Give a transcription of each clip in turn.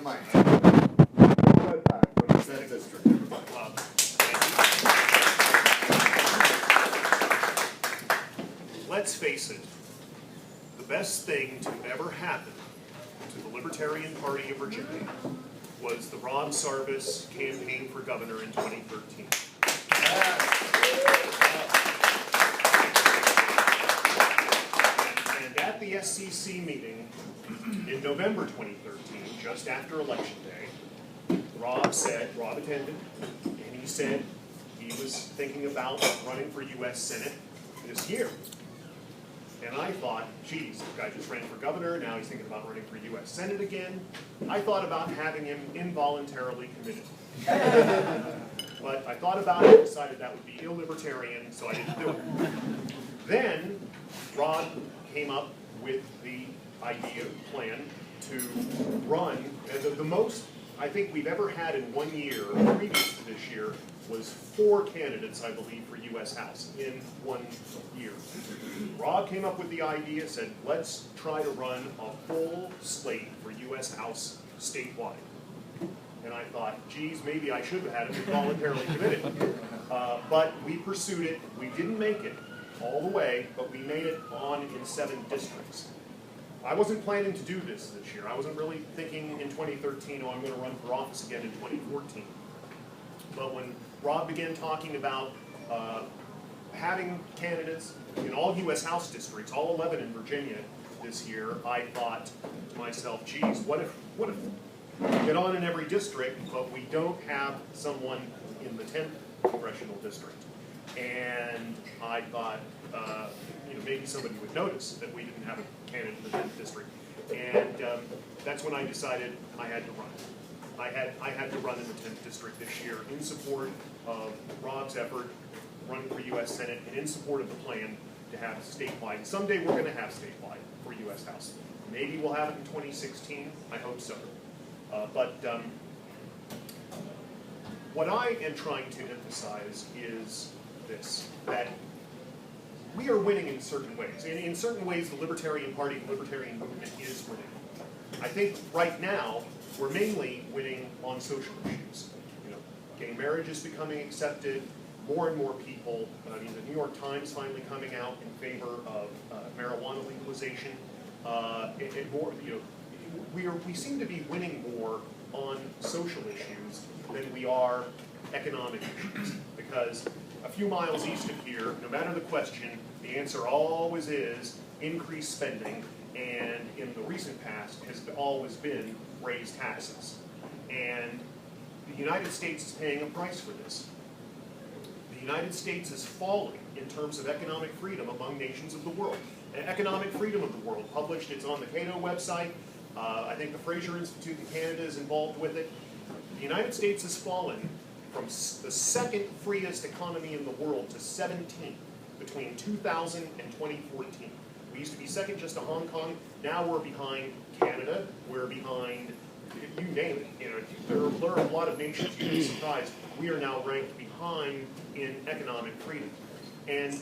Mike. Redpath, from the 10th district. Let's face it, the best thing to ever happen to the Libertarian Party of Virginia was the Ron Sarvis campaign for governor in 2013. And at the SCC meeting in November 2013, just after Election Day, Rob attended, and he said he was thinking about running for U.S. Senate this year. And I thought, geez, the guy just ran for governor, now he's thinking about running for U.S. Senate again. I thought about having him involuntarily committed. But I thought about it, decided that would be illebertarian, so I didn't do it. Then, Rod came up with the idea, plan, to run, and the most I think we've ever had in 1 year, previous to this year, was 4 candidates, I believe, for U.S. House in 1 year. Rob came up with the idea, said, let's try to run a full slate for U.S. House statewide. And I thought, geez, maybe I should have had him voluntarily committed. But we pursued it. We didn't make it all the way, but we made it on in 7 districts. I wasn't planning to do this year. I wasn't really thinking in 2013, oh, I'm going to run for office again in 2014. But when Rob began talking about having candidates in all U.S. House districts, all 11 in Virginia this year, I thought to myself, geez, what if we get on in every district, but we don't have someone in the 10th congressional district? And I thought, maybe somebody would notice that we didn't have a candidate in the 10th district. And that's when I decided I had to run. I had to run in the 10th district this year in support of Rob's effort, running for U.S. Senate, and in support of the plan to have statewide. Someday we're going to have statewide for U.S. House. Maybe we'll have it in 2016. I hope so. What I am trying to emphasize is this, that we are winning in certain ways. In certain ways, the Libertarian Party, the Libertarian movement is winning. I think right now, we're mainly winning on social issues. Gay marriage is becoming accepted. More and more people, the New York Times finally coming out in favor of marijuana legalization. We seem to be winning more on social issues than we are economic issues. Because a few miles east of here, no matter the question, the answer always is increased spending, and in the recent past has always been raise taxes. And the United States is paying a price for this. The United States is falling in terms of economic freedom among nations of the world. Economic Freedom of the World published, it's on the Cato website. I think the Fraser Institute in Canada is involved with it. The United States has fallen from the second freest economy in the world to 17th between 2000 and 2014. We used to be second just to Hong Kong. Now we're behind Canada. We're behind, you name it. There are a lot of nations you'd be surprised. We are now ranked behind in economic freedom. And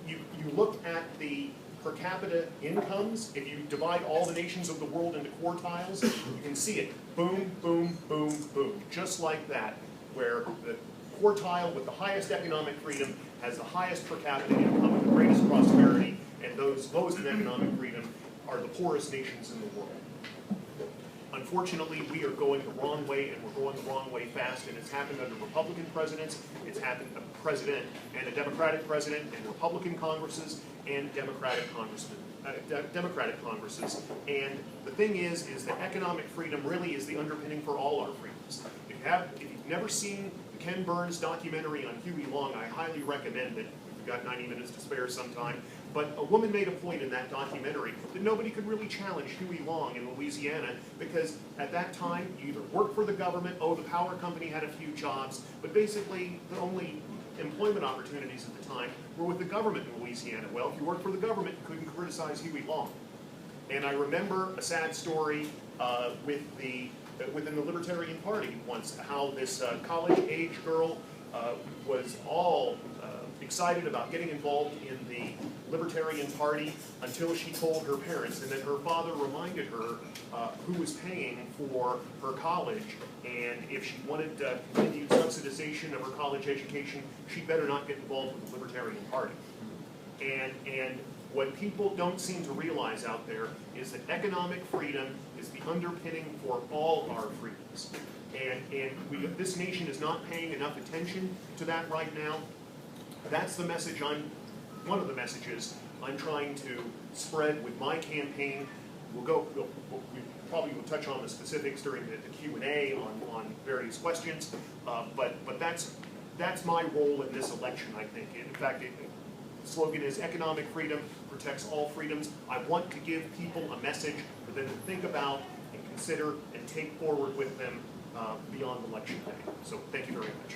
you look at the per capita incomes, if you divide all the nations of the world into quartiles, you can see it. Boom, boom, boom, boom. Just like that, where the quartile with the highest economic freedom has the highest per capita income and the greatest prosperity, and those lowest in economic freedom are the poorest nations in the world. Unfortunately, we are going the wrong way, and we're going the wrong way fast, and it's happened under Republican presidents, it's happened a president and a Democratic president, and Republican Congresses, and Democratic Congresses. And the thing is that economic freedom really is the underpinning for all our freedoms. If you've never seen the Ken Burns documentary on Huey Long, I highly recommend it. We've got 90 minutes to spare sometime. But a woman made a point in that documentary that nobody could really challenge Huey Long in Louisiana, because at that time you either worked for the government, the power company had a few jobs, but basically the only employment opportunities at the time were with the government in Louisiana. Well, if you worked for the government, you couldn't criticize Huey Long. And I remember a sad story within the Libertarian Party once, how this college-age girl was all excited about getting involved in the Libertarian Party until she told her parents, and then her father reminded her who was paying for her college, and if she wanted continued subsidization of her college education, she better not get involved with the Libertarian Party. And what people don't seem to realize out there is that economic freedom is the underpinning for all our freedoms. And this nation is not paying enough attention to that right now. That's the message one of the messages I'm trying to spread with my campaign. We probably will touch on the specifics during the Q&A on various questions, but that's my role in this election, I think. In fact, the slogan is economic freedom protects all freedoms. I want to give people a message for them to think about and consider and take forward with them beyond election day. So thank you very much.